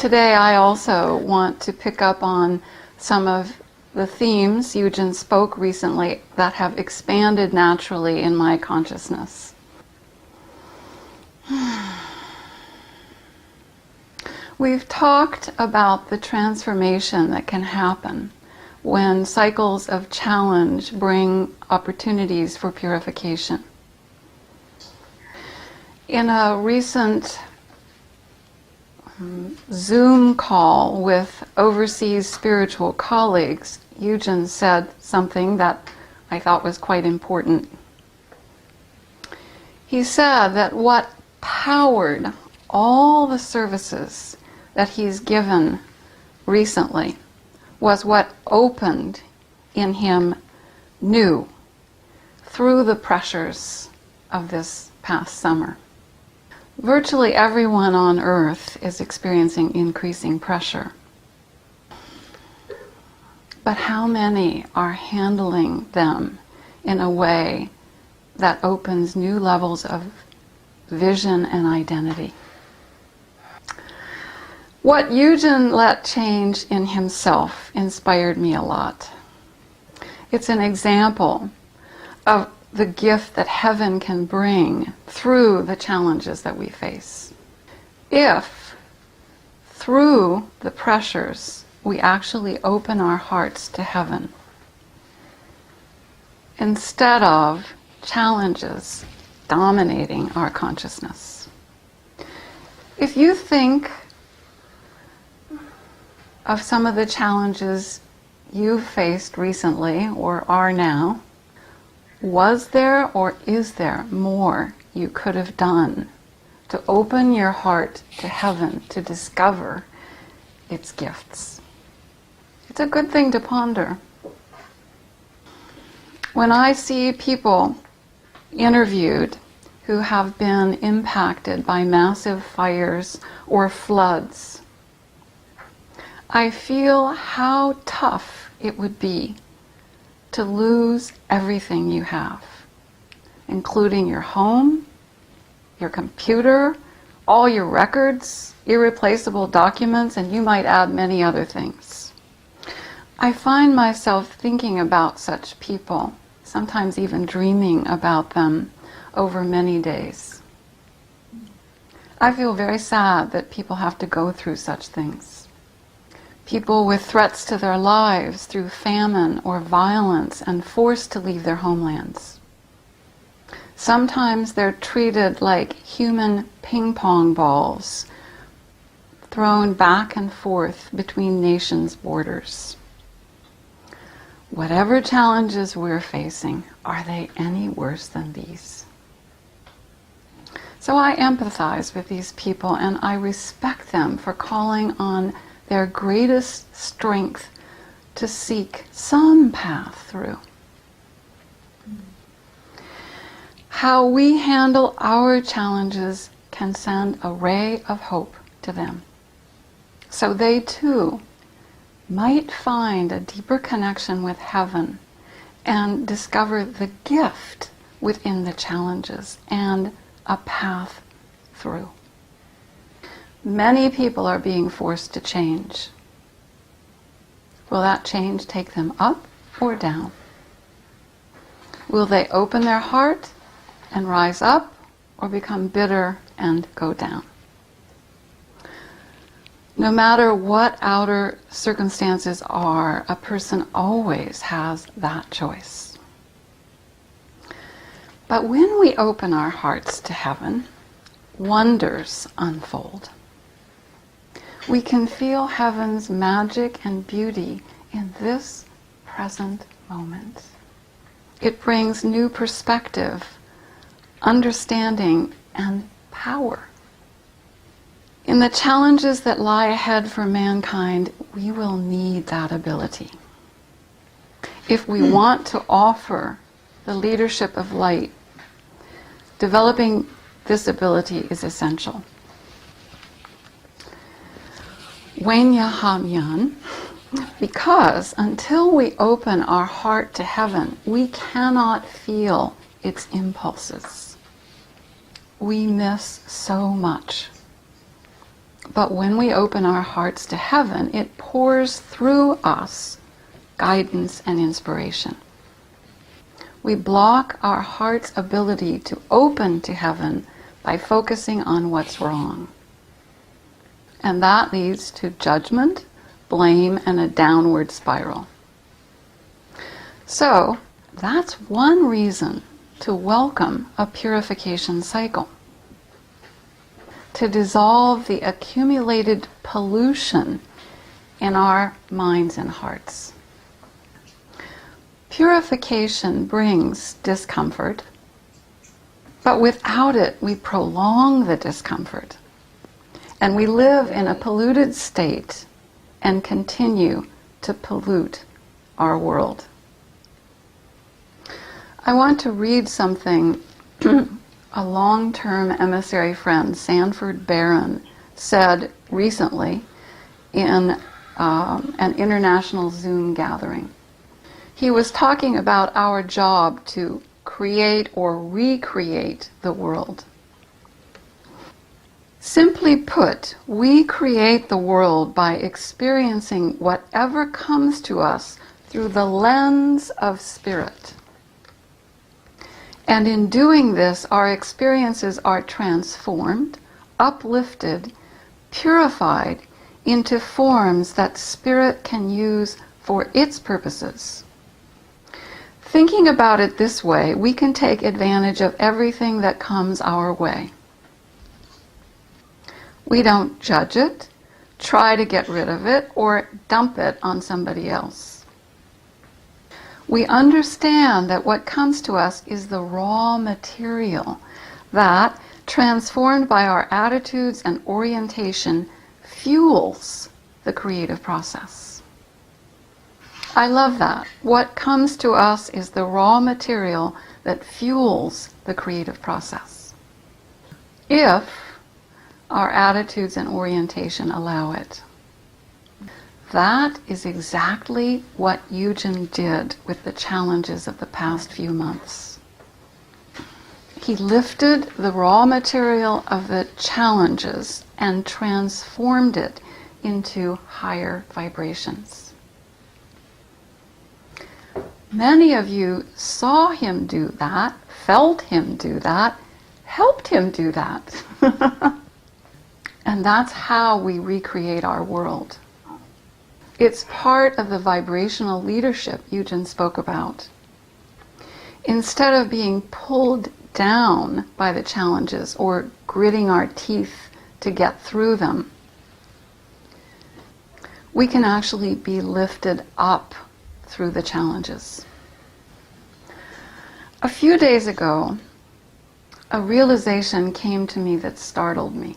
Today I also want to pick up on some of the themes Eugen spoke recently that have expanded naturally in my consciousness. We've talked about the transformation that can happen when cycles of challenge bring opportunities for purification. In a recent Zoom call with overseas spiritual colleagues, Eugen said something that I thought was quite important. He said that what powered all the services that he's given recently was what opened in him new through the pressures of this past summer. Virtually everyone on earth is experiencing increasing pressure. But how many are handling them in a way that opens new levels of vision and identity? What Eugen let change in himself inspired me a lot. It's an example of the gift that heaven can bring through the challenges that we face. If, through the pressures, we actually open our hearts to heaven, instead of challenges dominating our consciousness. If you think of some of the challenges you've faced recently or are now, was there or is there more you could have done to open your heart to heaven, to discover its gifts? It's a good thing to ponder. When I see people interviewed who have been impacted by massive fires or floods, I feel how tough it would be to lose everything you have, including your home, your computer, all your records, irreplaceable documents, and you might add many other things. I find myself thinking about such people, sometimes even dreaming about them over many days. I feel very sad that people have to go through such things. People with threats to their lives through famine or violence and forced to leave their homelands. Sometimes they're treated like human ping pong balls, thrown back and forth between nations' borders. Whatever challenges we're facing, are they any worse than these? So I empathize with these people and I respect them for calling on their greatest strength to seek some path through. How we handle our challenges can send a ray of hope to them, so they too might find a deeper connection with heaven and discover the gift within the challenges and a path through. Many people are being forced to change. Will that change take them up or down? Will they open their heart and rise up, or become bitter and go down? No matter what outer circumstances are, a person always has that choice. But when we open our hearts to heaven, wonders unfold. We can feel heaven's magic and beauty in this present moment. It brings new perspective, understanding, and power. In the challenges that lie ahead for mankind, we will need that ability. If we want to offer the leadership of light, developing this ability is essential. 왜냐하면, because until we open our heart to heaven, we cannot feel its impulses. We miss so much. But when we open our hearts to heaven, it pours through us guidance and inspiration. We block our heart's ability to open to heaven by focusing on what's wrong. And that leads to judgment, blame, and a downward spiral. So, that's one reason to welcome a purification cycle. To dissolve the accumulated pollution in our minds and hearts. Purification brings discomfort, but without it we prolong the discomfort. And we live in a polluted state and continue to pollute our world. I want to read something a long-term emissary friend, Sanford Barron, said recently in an international Zoom gathering. He was talking about our job to create or recreate the world. Simply put, we create the world by experiencing whatever comes to us through the lens of spirit. And in doing this, our experiences are transformed, uplifted, purified into forms that spirit can use for its purposes. Thinking about it this way, we can take advantage of everything that comes our way. We don't judge it, try to get rid of it, or dump it on somebody else. We understand that what comes to us is the raw material that, transformed by our attitudes and orientation, fuels the creative process. I love that. What comes to us is the raw material that fuels the creative process, if our attitudes and orientation allow it. That is exactly what Eugen did with the challenges of the past few months. He lifted the raw material of the challenges and transformed it into higher vibrations. Many of you saw him do that, felt him do that, helped him do that. And that's how we recreate our world. It's part of the vibrational leadership Eugen spoke about. Instead of being pulled down by the challenges or gritting our teeth to get through them, we can actually be lifted up through the challenges. A few days ago, a realization came to me that startled me.